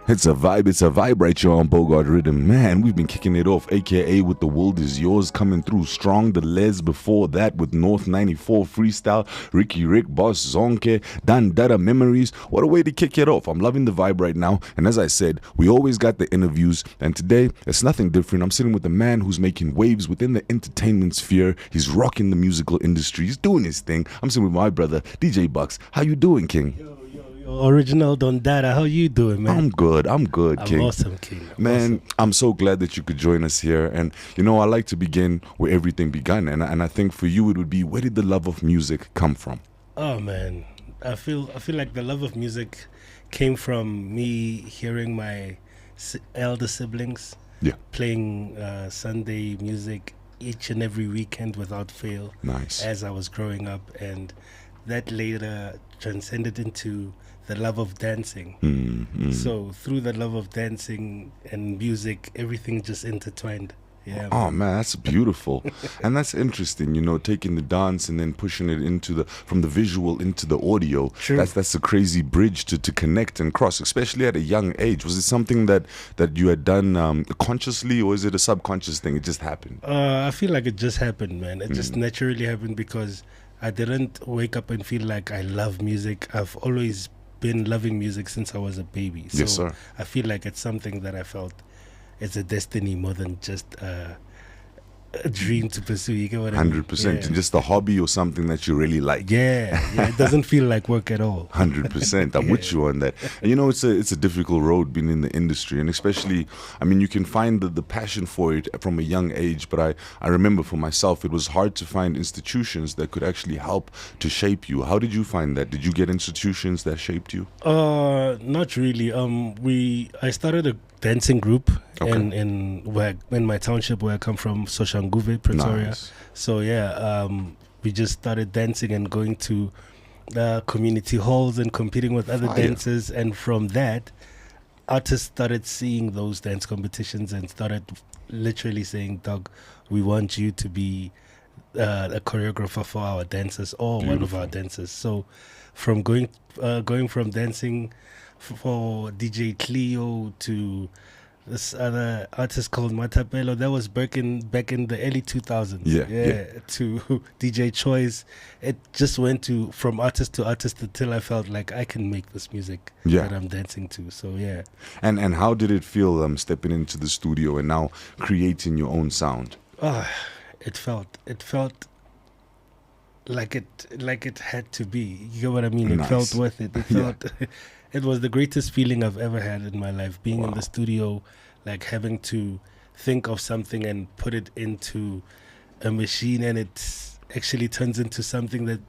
It's a vibe, it's a vibe right here on Bogart Rhythm. Man, we've been kicking it off, aka with The World Is Yours coming through strong. The Les before that with North 94 Freestyle, Ricky Rick, Boss Zonke, Dada Memories. What a way to kick it off. I'm loving the vibe right now. And as I said, we always got the interviews. And today, it's nothing different. I'm sitting with a man who's making waves within the entertainment sphere. He's rocking the musical industry. He's doing his thing. I'm sitting with my brother, DJ Bucks. How you doing, King? Yo, original Don Dada, how you doing, man? I'm good, King. Awesome, King. Man, Awesome. I'm so glad that you could join us here. And, you know, I like to begin where everything began. And I think for you, it would be, where did the love of music come from? Oh, man. I feel like the love of music came from me hearing my elder siblings playing Sunday music each and every weekend without fail. Nice. As I was growing up. And that later transcended into the love of dancing. So through the love of dancing and music, everything just intertwined. Yeah. Oh man, that's beautiful. And that's interesting, you know, taking the dance and then pushing it into from the visual into the audio. True. That's a crazy bridge to connect and cross, especially at a young age. Was it something that you had done consciously, or is it a subconscious thing? It just happened? I feel like it just happened, man. It just naturally happened because I didn't wake up and feel like I love music. I've always been loving music since I was a baby. So yes, sir. I feel like it's something that I felt it's a destiny more than just a dream to pursue. You get what I mean? 100%. Yeah. Just a hobby or something that you really like. Yeah. It doesn't feel like work at all. 100%. I'm with you on that. And you know, it's a difficult road being in the industry, and especially, I mean, you can find the passion for it from a young age, but I remember for myself, it was hard to find institutions that could actually help to shape you. How did you find that? Did you get institutions that shaped you? Not really. I started a dancing group in my township where I come from, Soshanguve, Pretoria. Nice. So we just started dancing and going to community halls and competing with other dancers, and from that, artists started seeing those dance competitions and started literally saying, "Dog, we want you to be a choreographer for our dancers or Beautiful. one of our dancers." So from going from dancing for DJ Cleo to this other artist called Matapelo, that was back in the early 2000s. To DJ Choice, it just went from artist to artist until I felt like I can make this music that I'm dancing to. So yeah. And how did it feel stepping into the studio and now creating your own sound? It felt like it had to be. You know what I mean? Nice. It felt worth it. It felt it was the greatest feeling I've ever had in my life, being in the studio, like having to think of something and put it into a machine, and it actually turns into something that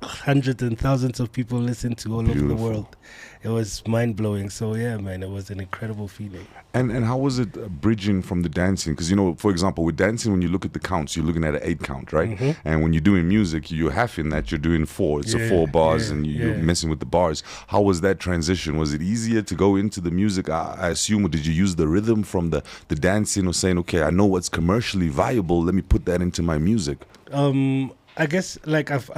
hundreds and thousands of people listen to all over the world. It was mind-blowing. So yeah, man, it was an incredible feeling. And how was it bridging from the dancing? Because, you know, for example, with dancing, when you look at the counts, you're looking at an 8 count, right? And when you're doing music, you're half in that, you're doing 4. It's a 4 bars, and you're messing with the bars. How was that transition? Was it easier to go into the music, I assume, or did you use the rhythm from the dancing, or saying, okay, I know what's commercially viable, let me put that into my music? I guess, like, I've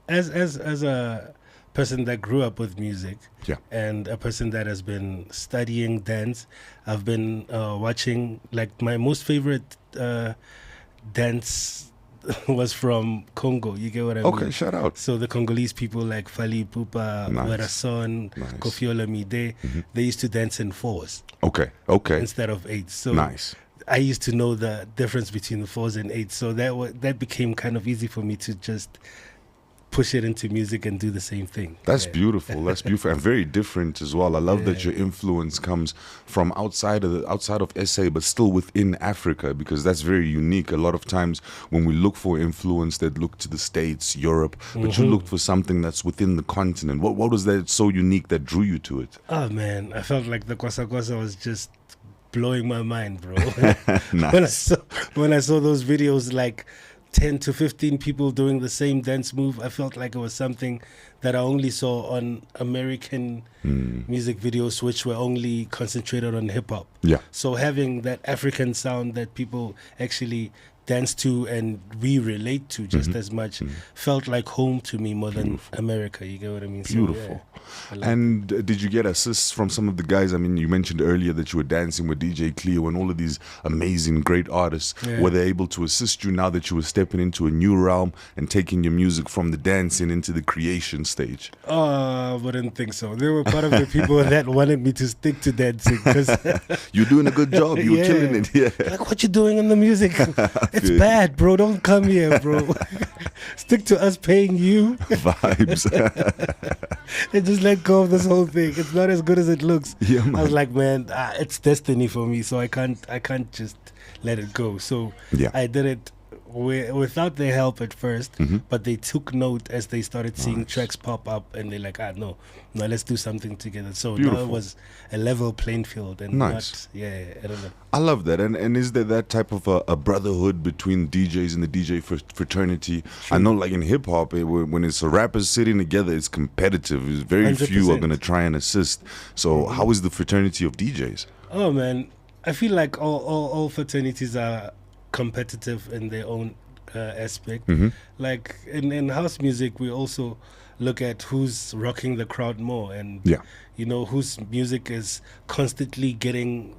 as a person that grew up with music, and a person that has been studying dance, I've been watching, like, my most favorite dance was from Congo. You get what I mean? Okay, shout out. So the Congolese people like Fali Ipupa, Werason, Kofi Olomide, they used to dance in 4s. Okay. Instead of 8s. So nice. I used to know the difference between the 4s and 8s. So that became kind of easy for me to just push it into music and do the same thing. That's beautiful. That's beautiful, and very different as well. I love that your influence comes from outside of SA, but still within Africa, because that's very unique. A lot of times when we look for influence, that look to the States, Europe, but you looked for something that's within the continent. What was that so unique that drew you to it? Oh man, I felt like the Kwasa Kwasa was just blowing my mind, bro. Nice. When I saw those videos, like 10 to 15 people doing the same dance move, I felt like it was something that I only saw on American music videos, which were only concentrated on hip-hop. So having that African sound that people actually dance to and we relate to just as much felt like home to me more than America. You get what I mean? Beautiful. So, And did you get assists from some of the guys? I mean, you mentioned earlier that you were dancing with DJ Cleo and all of these amazing, great artists. Yeah. Were they able to assist you now that you were stepping into a new realm and taking your music from the dancing into the creation stage? I wouldn't think so. They were part of the people that wanted me to stick to dancing because You're doing a good job. You're killing it. Yeah. like, what you doing in the music? It's bad, bro. Don't come here, bro. Stick to us paying you Vibes. and just let go of this whole thing. It's not as good as it looks. Yeah, I man. was like, man, it's destiny for me, so I can't just let it go. So Yeah. I did it without their help at first, Mhm. but they took note as they started seeing Nice. tracks pop up, and they're like, no, let's do something together. So now Beautiful. it was a level playing field, and Nice. I don't know. I love that. And is there that type of a brotherhood between DJs and the DJ fraternity? I know, like in hip hop, when it's rappers sitting together, it's competitive. Very few are 100%. going to try and assist. So, how is the fraternity of DJs? Oh man, I feel like all fraternities are competitive in their own aspect. Mhm. Like in house music, we also look at who's rocking the crowd more, and Yeah. whose music is constantly getting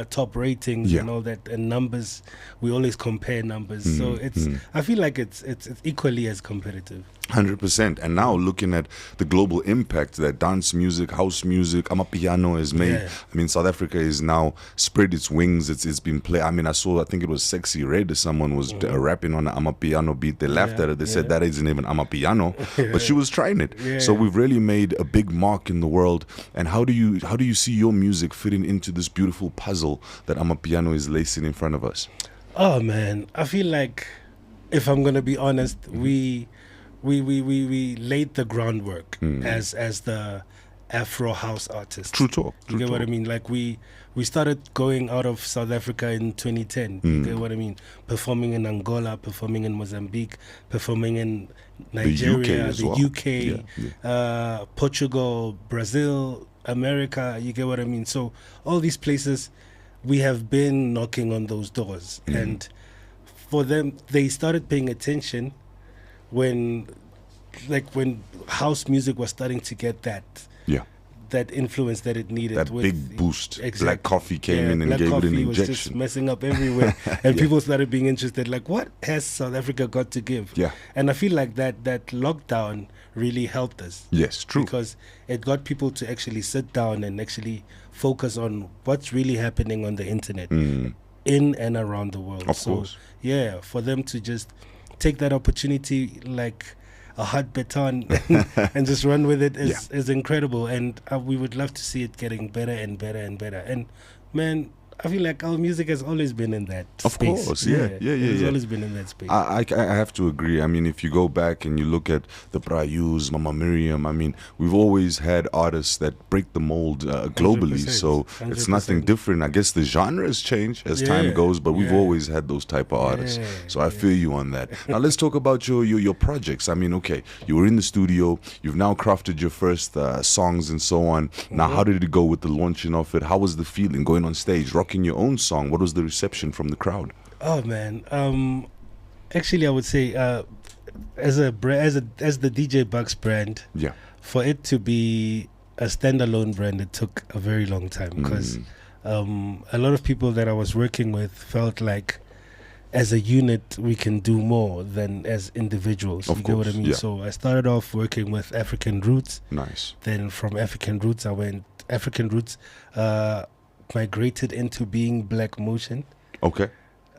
top ratings Yeah. and all that, and numbers. We always compare numbers, so it's. mm. I feel like it's equally as competitive. 100%. And now looking at the global impact that dance music, house music, Amapiano has made. Yeah. I mean, South Africa is now spread its wings. It's been played. I mean, I think it was Sexy Red. Someone was rapping on an Amapiano beat. They laughed at it. They said that isn't even Amapiano, but she was trying it. Yeah. So we've really made a big mark in the world. And how do you see your music fitting into this beautiful puzzle that Amapiano is lacing in front of us? Oh man, I feel like, if I'm gonna be honest, we laid the groundwork as the Afro house artists. True talk. You get what I mean? Like we started going out of South Africa in 2010. You get what I mean? Performing in Angola, performing in Mozambique, performing in Nigeria, as the well. UK, Portugal, Brazil, America. You get what I mean? So all these places, we have been knocking on those doors, and for them, they started paying attention when house music was starting to get that influence that it needed. That with big boost. Exactly. Black Coffee came in and Black gave it an Coffee was just injection. messing up everywhere, and people started being interested. Like, what has South Africa got to give? Yeah. And I feel like that lockdown really helped us. Yes, true. Because it got people to actually sit down and actually focus on what's really happening on the internet in and around the world. Of course. Yeah, for them to just take that opportunity like a hot baton and just run with it is incredible. And we would love to see it getting better and better and better. And man, I feel like our music has always been in that space. Of course, yeah. It's always been in that space. I have to agree. I mean, if you go back and you look at the Prayus, Mama Miriam, I mean, we've always had artists that break the mold globally. 100%, So it's nothing 100%. different. I guess the genres change as time goes, but we've always had those type of artists. Yeah, So I feel you on that. Now let's talk about your projects. I mean, okay, you were in the studio. You've now crafted your first songs and so on. Now, how did it go with the launching of it? How was the feeling going on stage, rocking your own song? What was the reception from the crowd? Oh man, actually, I would say as the DJ Bucks brand, Yeah. for it to be a standalone brand, it took a very long time because a lot of people that I was working with felt like, as a unit, we can do more than as individuals. Of You get what I course, mean? yeah. So I started off working with African Roots. Nice. Then from African Roots, migrated into being Black Motion. Okay.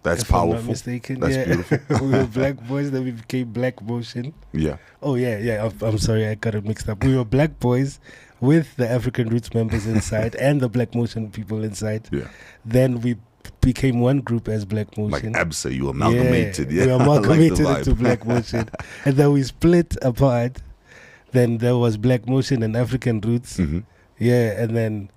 That's if I'm not powerful. mistaken. That's beautiful. We were Black Boys, then we became Black Motion. Yeah. Oh yeah. I'm sorry, I got it mixed up. We were Black Boys with the African Roots members inside and the Black Motion people inside. Yeah. Then we became one group as Black Like Motion. ABSA, you amalgamated. Yeah. We I like the amalgamated vibe. into Black Motion, and then we split apart. Then there was Black Motion and African Roots. Mhm. Yeah, and then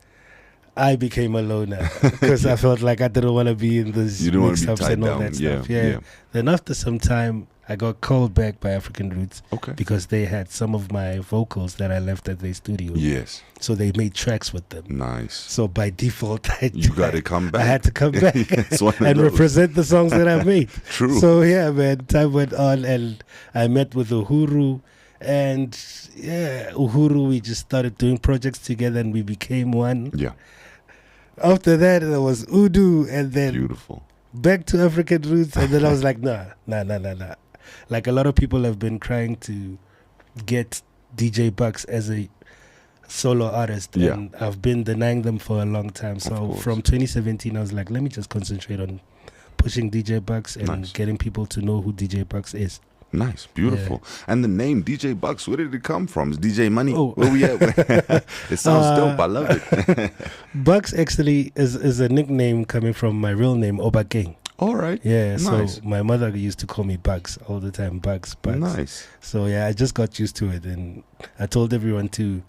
I became a loner because I felt like I didn't want to be in those You don't want to be mix-ups tied and all down. that Yeah, stuff. Yeah. Then after some time, I got called back by African Roots Okay. because they had some of my vocals that I left at their studio. Yes. So they made tracks with them. Nice. So by default, You got to come back. I had to come back It's one of and those. represent the songs that I made. True. So yeah, man, time went on, and I met with Uhuru And yeah, Uhuru, we just started doing projects together and we became one. Yeah. After that, there was Udu, and then Beautiful. back to African roots. And then I was like, nah. Like a lot of people have been trying to get DJ Bucks as a solo artist, Yeah. and I've been denying them for a long time. So course. from 2017, I was like, let me just concentrate on pushing DJ Bucks and Nice. getting people to know who DJ Bucks is. Nice, beautiful. And the name DJ Bucks, where did it come from? Is DJ Money? Oh. Where we at? It sounds dope. I love it. Bucks actually is a nickname coming from my real name, Obakeng. All right. Yeah, Nice. so my mother used to call me Bugs all the time, Bugs. Nice. So yeah, I just got used to it, and I told everyone to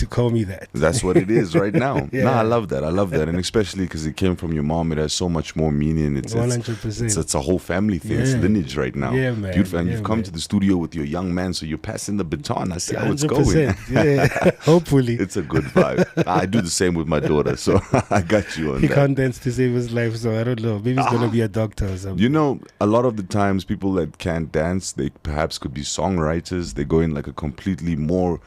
call me that. That's what it is right now. Yeah. No, I love that. And especially because it came from your mom, it has so much more meaning. It's 100%. it's a whole family thing. It's Yeah. lineage right now. Yeah, man. Beautiful. And Yeah, you've come man. to the studio with your young man, so you're passing the baton. I see how it's going. 100%. Yeah, hopefully. It's a good vibe. I do the same with my daughter, so I got you on He that. can't dance to save his life, so I don't know. Maybe he's going to be a doctor or something. You know, a lot of the times people that can't dance, they perhaps could be songwriters. They go in like a completely more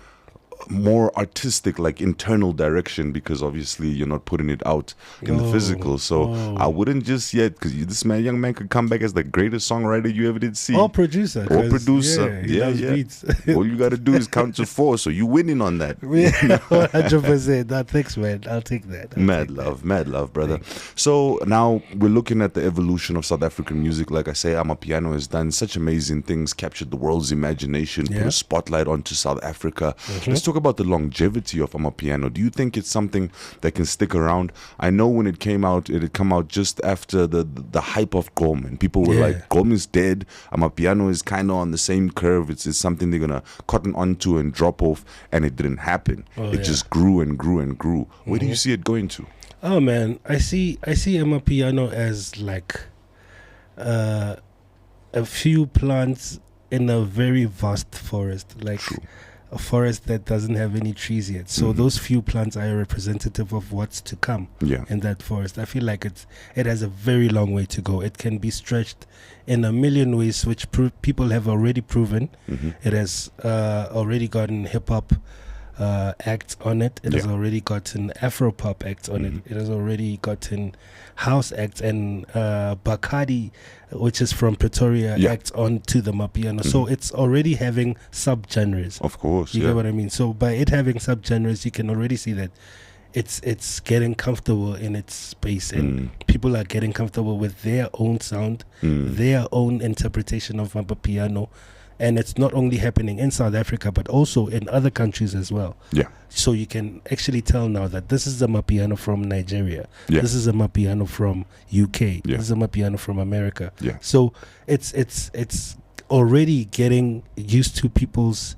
artistic, like internal direction, because obviously you're not putting it out in the physical. So I wouldn't just yet, because this young man could come back as the greatest songwriter you ever did see. Or producer. Or 'cause, producer. he Yeah, loves yeah. beats. All you got to do is count to 4, so you winning on that. Yeah, 100%. No, thanks, man. I'll take that. Mad love, brother. So now we're looking at the evolution of South African music. Like I say, Amapiano has done such amazing things, captured the world's imagination, put Yeah. a spotlight onto South Africa. Let's talk about the longevity of Amapiano. Do you think it's something that can stick around? I know when it came out, it had come out just after the hype of Gom, and people were Yeah. like, Gom is dead. Amapiano is kind of on the same curve. It's something they're going to cotton onto and drop off, and it didn't happen. It just grew and grew and grew. Where do you see it going to? Oh man, I see Amapiano as like a few plants in a very vast forest, like a forest that doesn't have any trees yet. So those few plants are a representative of what's to come in that forest. I feel like it has a very long way to go. It can be stretched in a million ways, which people have already proven. It has already gotten hip hop acts on it. It has already gotten Afro-pop acts on it. It has already gotten house acts and Bacardi, which is from Pretoria, acts onto the Mapiano. So it's already having sub-genres. Of course, You get what I mean? So by it having sub-genres, you can already see that it's getting comfortable in its space, and people are getting comfortable with their own sound, their own interpretation of Mapiano. And it's not only happening in South Africa, but also in other countries as well. Yeah. So you can actually tell now that this is a Mapiano from Nigeria. Yeah. This is a Mapiano from UK. Yeah. This is a Mapiano from America. Yeah. So it's already getting used to people's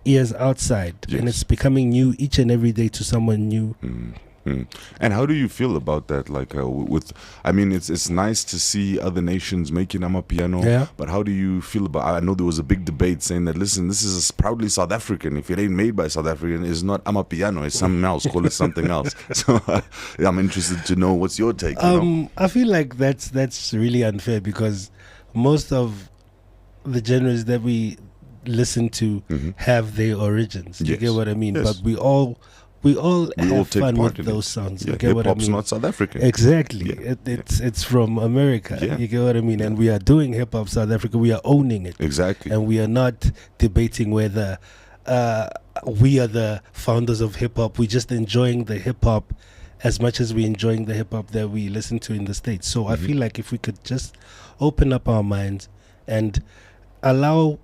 ears outside, and it's becoming new each and every day to someone new. And how do you feel about that? Like, I mean, it's nice to see other nations making Amapiano, but how do you feel about? I know there was a big debate saying that, listen, this is proudly South African. If it ain't made by South African, it's not Amapiano. It's something else. Call it something else. So I'm interested to know what's your take. I feel like that's really unfair, because most of the genres that we listen to have their origins. You get what I mean? But we all have fun with those sounds. You get what I Hip-hop's mean? not South African. Exactly. It's from America. You get what I mean? And we are doing hip hop South Africa. We are owning it. Exactly. And we are not debating whether we are the founders of hip hop. We're just enjoying the hip hop as much as we're enjoying the hip hop that we listen to in the States. So I feel like if we could just open up our minds and allow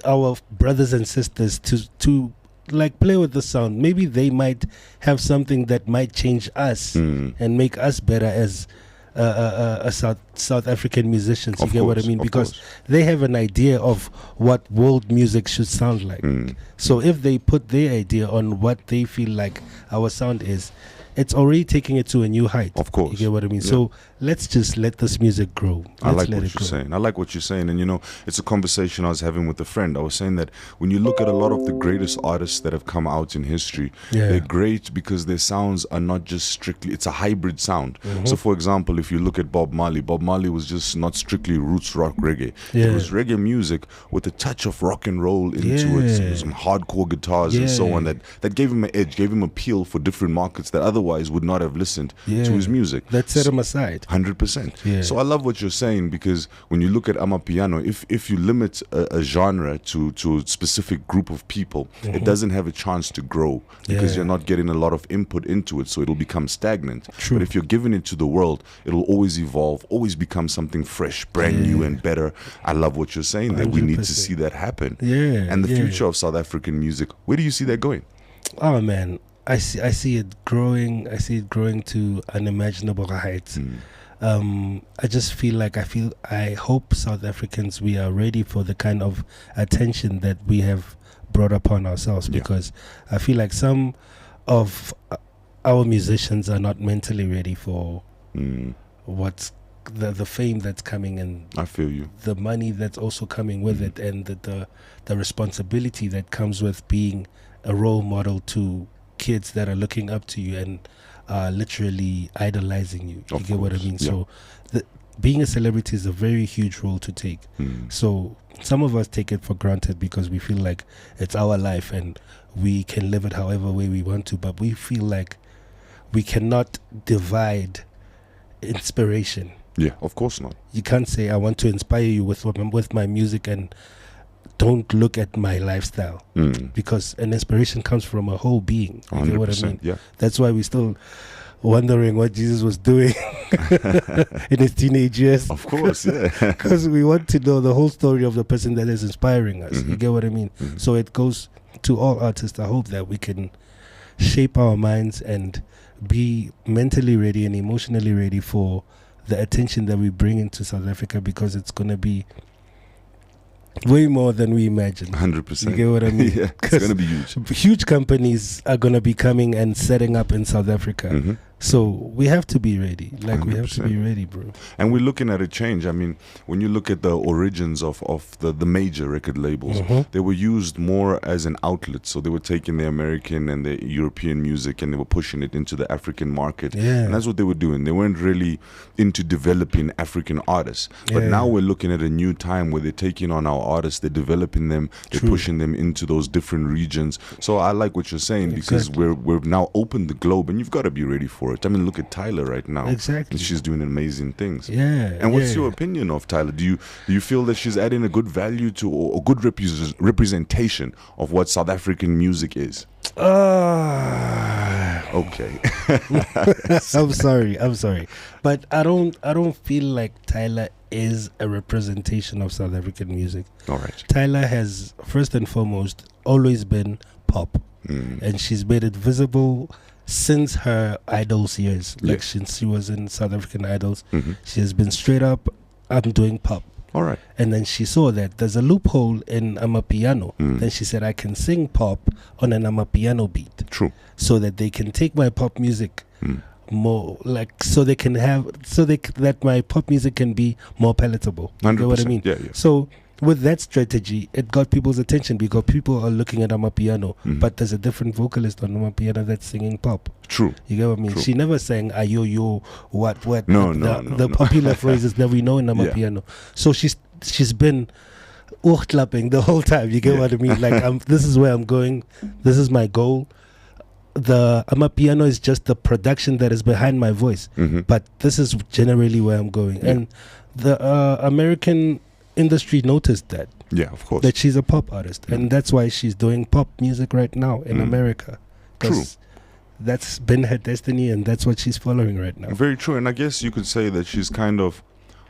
our brothers and sisters to like play with the sound, maybe they might have something that might change us and make us better as South African musicians. You get what I mean? Because they have an idea of what world music should sound like. So if they put their idea on what they feel like our sound is, it's already taking it to a new height. Of course. You get what I mean? Yeah. So let's just let this music grow. I like what you're saying. I like what you're saying. And, you know, it's a conversation I was having with a friend. I was saying that when you look at a lot of the greatest artists that have come out in history, they're great because their sounds are not just strictly, it's a hybrid sound. So, for example, if you look at Bob Marley Mali was just not strictly roots rock reggae. Yeah. It was reggae music with a touch of rock and roll into it, some hardcore guitars and so on. That gave him an edge, gave him appeal for different markets that otherwise would not have listened to his music. That set him aside. 100%. Yeah. So I love what you're saying, because when you look at Amapiano, if you limit a genre to a specific group of people, it doesn't have a chance to grow, because you're not getting a lot of input into it, so it'll become stagnant. True. But if you're giving it to the world, it'll always evolve, always become something fresh, brand new and better. I love what you're saying, that we need to 100%. see that happen. Yeah. And the future of South African music, where do you see that going? Oh man, I see it growing. I see it growing to unimaginable heights. I just feel I hope South Africans, we are ready for the kind of attention that we have brought upon ourselves, because I feel like some of our musicians are not mentally ready for what's the fame that's coming, and I feel you. the money that's also coming with it, and the responsibility that comes with being a role model to kids that are looking up to you and are literally idolizing you. You get what I mean? So being a celebrity is a very huge role to take. So some of us take it for granted because we feel like it's our life and we can live it however way we want to, but we feel like we cannot divide inspiration. Yeah, of course not. You can't say I want to inspire you with my music and don't look at my lifestyle, because an inspiration comes from a whole being. You get what I mean? Yeah. That's why we're still wondering what Jesus was doing in his teenage years. Of course, yeah. Because we want to know the whole story of the person that is inspiring us. You get what I mean? So it goes to all artists. I hope that we can shape our minds and be mentally ready and emotionally ready for the attention that we bring into South Africa, because it's going to be way more than we imagined. 100%. You get what I mean? Yeah, it's going to be huge. Huge companies are going to be coming and setting up in South Africa. So we have to be ready. Like 100%. We have to be ready, bro. And we're looking at a change. I mean, when you look at the origins of the major record labels, they were used more as an outlet. So they were taking the American and the European music and they were pushing it into the African market. And that's what they were doing. They weren't really into developing African artists. But now we're looking at a new time where they're taking on our artists, they're developing them, they're pushing them into those different regions. So I like what you're saying, because we've now opened the globe and you've got to be ready for it. I mean, look at Tyler right now. Exactly. She's doing amazing things. Yeah. And what's your opinion of Tyler? Do you feel that she's adding a good value to, or a good representation of what South African music is? Okay. I'm sorry. But I don't feel like Tyler is a representation of South African music. All right. Tyler has, first and foremost, always been pop. And she's made it visible since her Idols years. Like since she was in South African Idols, she has been straight up, I'm doing pop. All right. And then she saw that there's a loophole in Amapiano. Then she said, I can sing pop on an Amapiano beat. True. So that they can take my pop music more, like, so they can have, that my pop music can be more palatable. 100%. You know what I mean? Yeah. So with that strategy, it got people's attention because people are looking at Amapiano, but there's a different vocalist on Amapiano that's singing pop. True. You get what I mean? True. She never sang ayo, what. No, the popular phrases that we know in Amapiano. So she's been clapping the whole time. You get what I mean? Like, this is where I'm going. This is my goal. The Amapiano is just the production that is behind my voice, but this is generally where I'm going. And the American industry noticed that. Yeah, of course. That she's a pop artist, and that's why she's doing pop music right now in America. True. That's been her destiny, and that's what she's following right now. Very true. And I guess you could say that she's kind of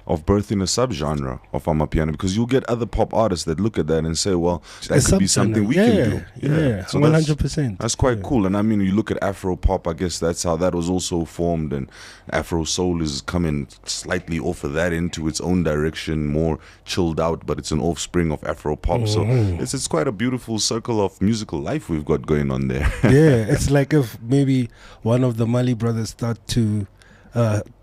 birthing a subgenre of Amapiano, because you'll get other pop artists that look at that and say, well, that could be something we can do. Yeah, so 100%. That's quite cool. And I mean, you look at Afro pop, I guess that's how that was also formed, and Afro soul is coming slightly off of that into its own direction, more chilled out, but it's an offspring of Afro pop. So it's quite a beautiful circle of musical life we've got going on there. Yeah, it's like if maybe one of the Mali brothers start to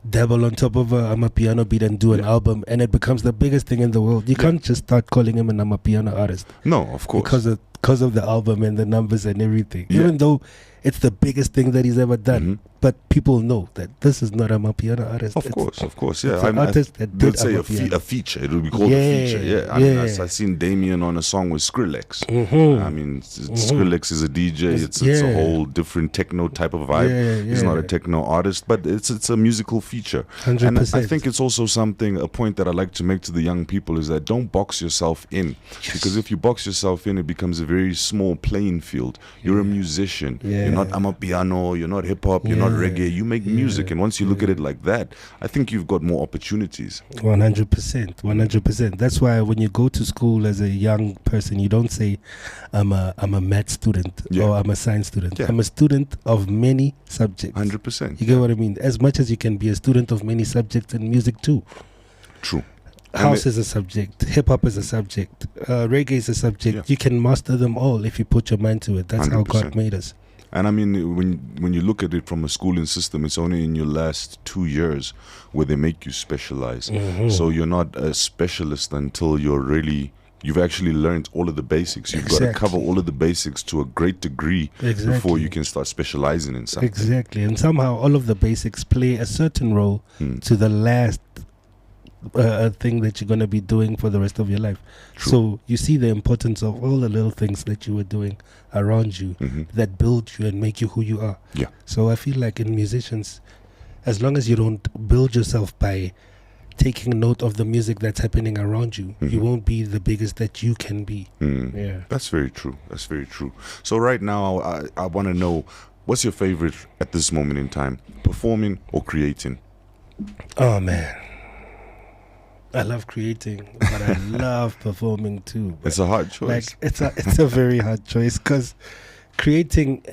dabble on top of a piano beat and do an album, and it becomes the biggest thing in the world. You can't just start calling him an piano artist. No, of course. Because of the album and the numbers and everything. Even though it's the biggest thing that he's ever done. But people know that this is not a piano artist. Of course, yeah. It's an artist that did say a feature. It would be called a feature, yeah. I mean, I've seen Damien on a song with Skrillex. I mean, Skrillex is a DJ. It's a whole different techno type of vibe. He's not a techno artist, but it's a musical feature. 100%. And I think it's also a point that I like to make to the young people is that don't box yourself in. Because if you box yourself in, it becomes a very small playing field. You're a musician. You're not amapiano, you're not hip-hop, you're not reggae. You make music, and once you look at it like that, I think you've got more opportunities. 100%. That's why when you go to school as a young person, you don't say I'm a math student or I'm a science student. I'm a student of many subjects. 100%. You get what I mean? As much as you can be a student of many subjects in music too. True. House is a subject, hip-hop is a subject, reggae is a subject. You can master them all if you put your mind to it. That's 100%. How God made us. And I mean, when you look at it from a schooling system, it's only in your last 2 years where they make you specialize. So you're not a specialist until you've actually learned all of the basics. You've got to cover all of the basics to a great degree before you can start specializing in something. Exactly. And somehow all of the basics play a certain role to the last thing that you're going to be doing for the rest of your life. True. So you see the importance of all the little things that you were doing around you that build you and make you who you are. So I feel like in musicians, as long as you don't build yourself by taking note of the music that's happening around you, you won't be the biggest that you can be. That's very true. So right now I want to know, what's your favorite at this moment in time, performing or creating? Oh man, I love creating, but I love performing too. It's a hard choice. Like it's a very hard choice, because creating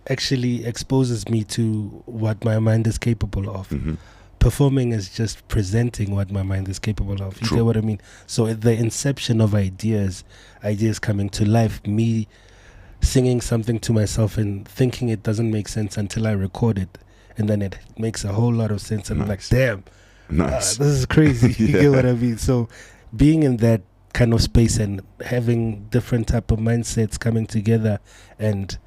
actually exposes me to what my mind is capable of. Performing is just presenting what my mind is capable of. You get what I mean? So at the inception of ideas coming to life, me singing something to myself and thinking it doesn't make sense until I record it, and then it makes a whole lot of sense, and I'm like, damn. Nice. This is crazy. You get what I mean? So being in that kind of space and having different type of mindsets coming together and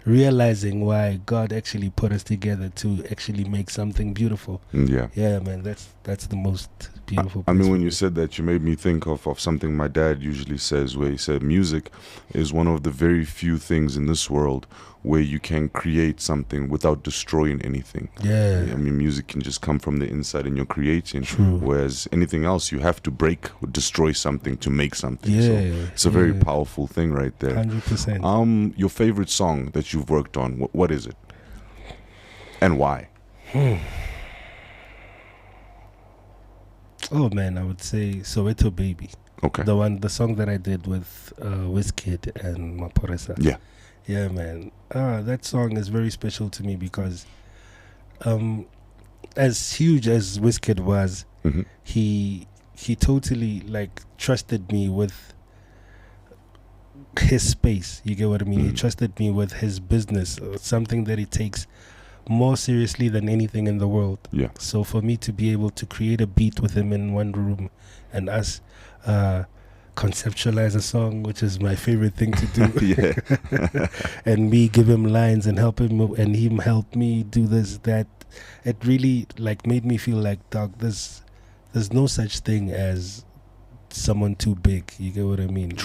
realizing why God actually put us together to actually make something beautiful. Yeah, man, that's the most beautiful. I mean, when you said that, you made me think of something my dad usually says, where he said music is one of the very few things in this world where you can create something without destroying anything. I mean, music can just come from the inside and you're creating. Whereas anything else, you have to break or destroy something to make something. So it's a very powerful thing right there. 100%. Your favorite song that you've worked on, what is it? And why? Oh man, I would say Soweto Baby. Okay. The song that I did with Wizkid and Maporesa. Yeah, man. That song is very special to me because as huge as Wizkid was, he totally trusted me with his space. You get what I mean? He trusted me with his business, something that he takes more seriously than anything in the world. So for me to be able to create a beat with him in one room and us conceptualize a song, which is my favorite thing to do, and me give him lines and help him, and him help me do this, that, it really made me feel like, dog, there's no such thing as someone too big. You get what I mean?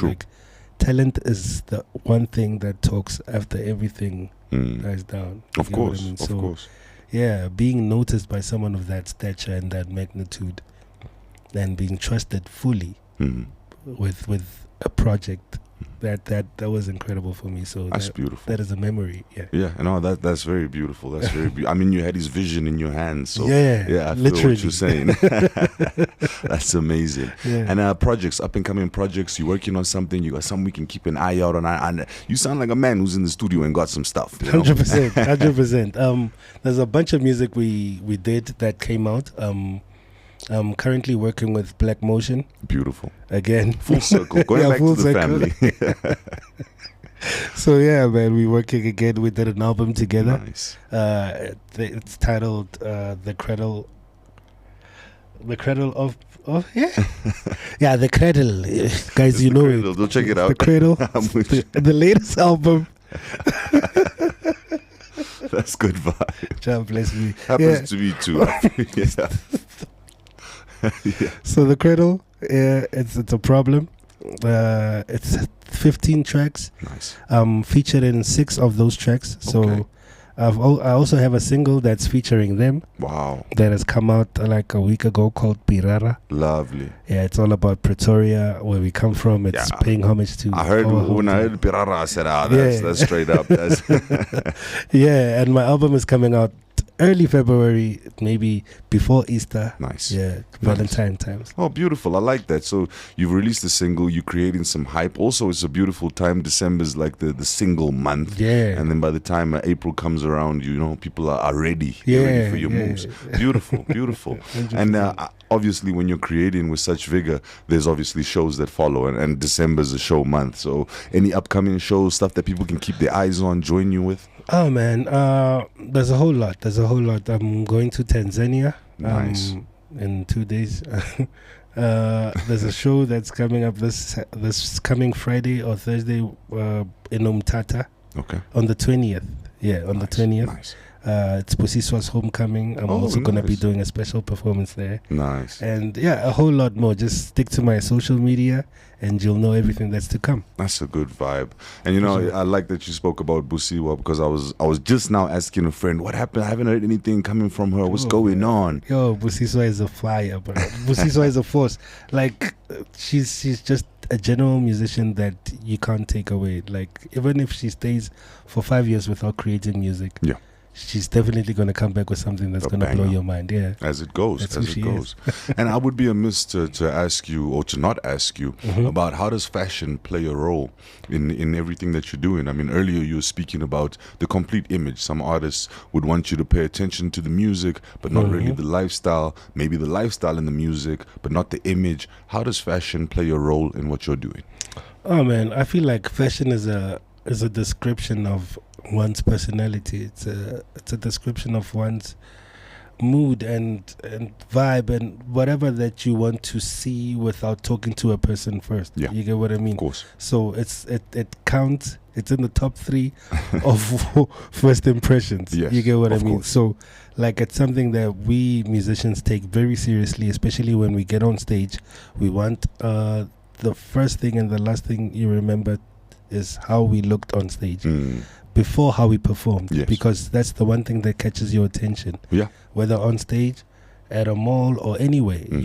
Talent is the one thing that talks after everything dies down. Of course. Yeah, being noticed by someone of that stature and that magnitude, and being trusted fully with a project, that was incredible for me. So that's beautiful. That is a memory. No, that's very beautiful. That's very beautiful. I mean, you had his vision in your hands. So I literally feel what you're saying. That's amazing. And projects, up and coming projects, you're working on something, you got something we can keep an eye out on. And you sound like a man who's in the studio and got some stuff. 100%. There's a bunch of music we did that came out. I'm currently working with Black Motion. Beautiful. Again. Full circle. Going back to the family. So yeah, man, we're working again. We did an album together. Nice. It's titled The Cradle The Cradle of yeah. Yeah, The Cradle. Guys, It's you The know Cradle. it. Don't check it It's out. The Cradle. I'm with you. the latest album. That's good vibe. God bless me. Happens to me too. Yeah. Yeah. So The Cradle, it's a problem. It's 15 tracks. Nice. Featured in 6 of those tracks. So Okay. I also have a single that's featuring them Wow. that has come out like a week ago called Pirara. Lovely. Yeah, it's all about Pretoria, where we come from. It's Yeah. paying homage to. I heard our when I hometown. heard Pirara, I said, that's Yeah. straight up. That's Yeah, and my album is coming out early February, maybe before Easter. nice. Yeah, Valentine times. Oh, beautiful. I like that. So you've released a single, you're creating some hype. Also, it's a beautiful time. December's like the single month. Yeah. And then by the time April comes around, people are ready. They're ready for your yeah. moves. Beautiful, beautiful. And obviously, when you're creating with such vigor, there's obviously shows that follow. And December's a show month. So any upcoming shows, stuff that people can keep their eyes on, join you with? Oh man, there's a whole lot. I'm going to Tanzania. Nice. In 2 days. There's a show that's coming up this coming Friday or Thursday in Umtata Okay. on the 20th. Yeah, on the 20th. Nice. It's Pusiswa's homecoming. I'm Oh, also going to be nice. doing a special performance there. Nice. And yeah, a whole lot more. Just stick to my social media and you'll know everything that's to come. That's a good vibe. And Sure. I like that you spoke about Busiwa because I was just now asking a friend, what happened? I haven't heard anything coming from her. What's Oh, going man. on? Yo, Busiswa is a fire, bro. Busiswa is a force. Like, she's just a general musician that you can't take away. Like, even if she stays for 5 years without creating music, Yeah. she's definitely going to come back with something that's A going to blow banger. your mind. Yeah. As it goes, That's as who it she goes. And I would be amiss to ask you or to not ask you Mhm. about how does fashion play a role in everything that you're doing. I mean, earlier you were speaking about the complete image. Some artists would want you to pay attention to the music, but not really Mhm. the lifestyle. Maybe the lifestyle in the music, but not the image. How does fashion play a role in what you're doing? Oh man, I feel like fashion is a description of one's personality. It's a description of one's mood and vibe and whatever that you want to see without talking to a person first. Yeah. You get what I mean? Of course. So it counts. It's in the top 3 of first impressions. Yes, You get what I of mean? course. So like it's something that we musicians take very seriously, especially when we get on stage. We want the first thing and the last thing you remember is how we looked on stage Mm. before how we performed. Yes. Because that's the one thing that catches your attention. Yeah. Whether on stage, at a mall or anywhere, Mhm.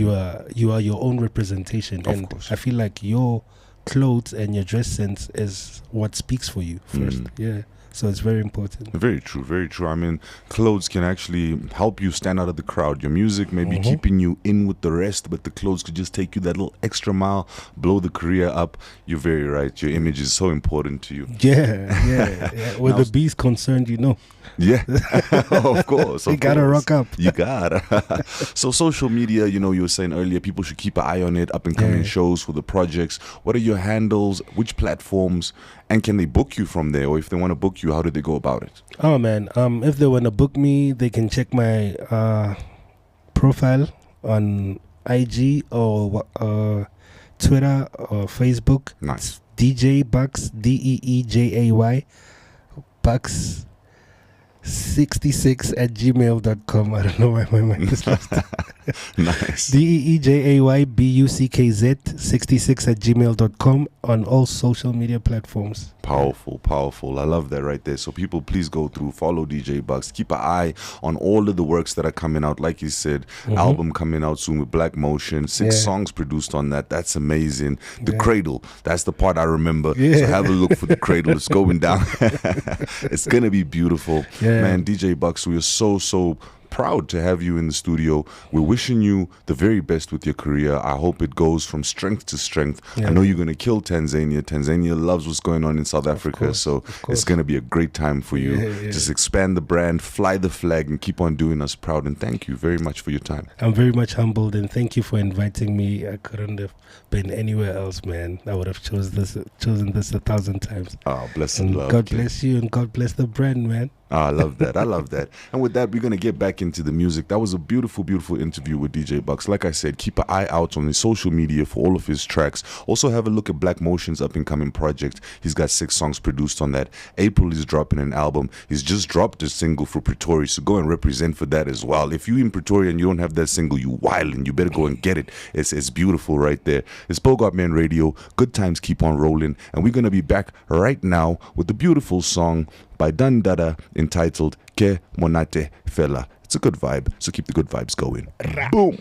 you are your own representation. Of And course. I feel like your clothes and your dress sense is what speaks for you first. Yeah. So it's very important. Very true, very true. I mean, clothes can actually help you stand out of the crowd. Your music may be Mhm. keeping you in with the rest, but the clothes could just take you that little extra mile, blow the career up. You're very right. Your image is so important to you. Yeah. Where Now- the bee's concerned, Yeah, of course. you of gotta course. rock up. You gotta. So social media, you were saying earlier, people should keep an eye on it, up and coming Yeah. shows for the projects. What are your handles? Which platforms? And can they book you from there? Or if they want to book you, how do they go about it? Oh man, if they want to book me, they can check my profile on IG or Twitter or Facebook. Nice. DJ Bucks, DEEJAY Bucks 66 at gmail.com. I don't know why my mind is lost. Nice. DEEJAYBUCKZ 66 at gmail.com on all social media platforms. Powerful, powerful. I love that right there. So people, please go through, follow DJ Bucks. Keep an eye on all of the works that are coming out. Like you said, album coming out soon with Black Motion. 6 Yeah. songs produced on that. That's amazing. The Yeah. Cradle. That's the part I remember. So Yeah. have a look for the Cradle. It's going down. It's gonna be beautiful. Yeah. Man, DJ Bucks, we are so proud to have you in the studio. We're wishing you the very best with your career. I hope it goes from strength to strength. Yeah. I know you're going to kill Tanzania. Tanzania loves what's going on in South Africa. course, So of course. it's going to be a great time for you. Yeah. Just expand the brand, fly the flag, and keep on doing us proud. And thank you very much for your time. I'm very much humbled and thank you for inviting me. I couldn't have been anywhere else, man. I would have chosen this 1,000 times. Oh, bless and And love. God kid. bless you and God bless the brand, man. Ah, I love that. I love that. And with that, we're going to get back into the music. That was a beautiful, beautiful interview with DJ Bucks. Like I said, keep an eye out on his social media for all of his tracks. Also, have a look at Black Motion's up and coming project. He's got 6 songs produced on that. April is dropping an album. He's just dropped a single for Pretoria, so go and represent for that as well. If you're in Pretoria and you don't have that single, you wildin'. You better go and get it. It's beautiful right there. It's Bogart Man Radio. Good times keep on rolling. And we're going to be back right now with the beautiful song by Dada entitled Ke Monate Fela. It's a good vibe, so keep the good vibes going. Boom!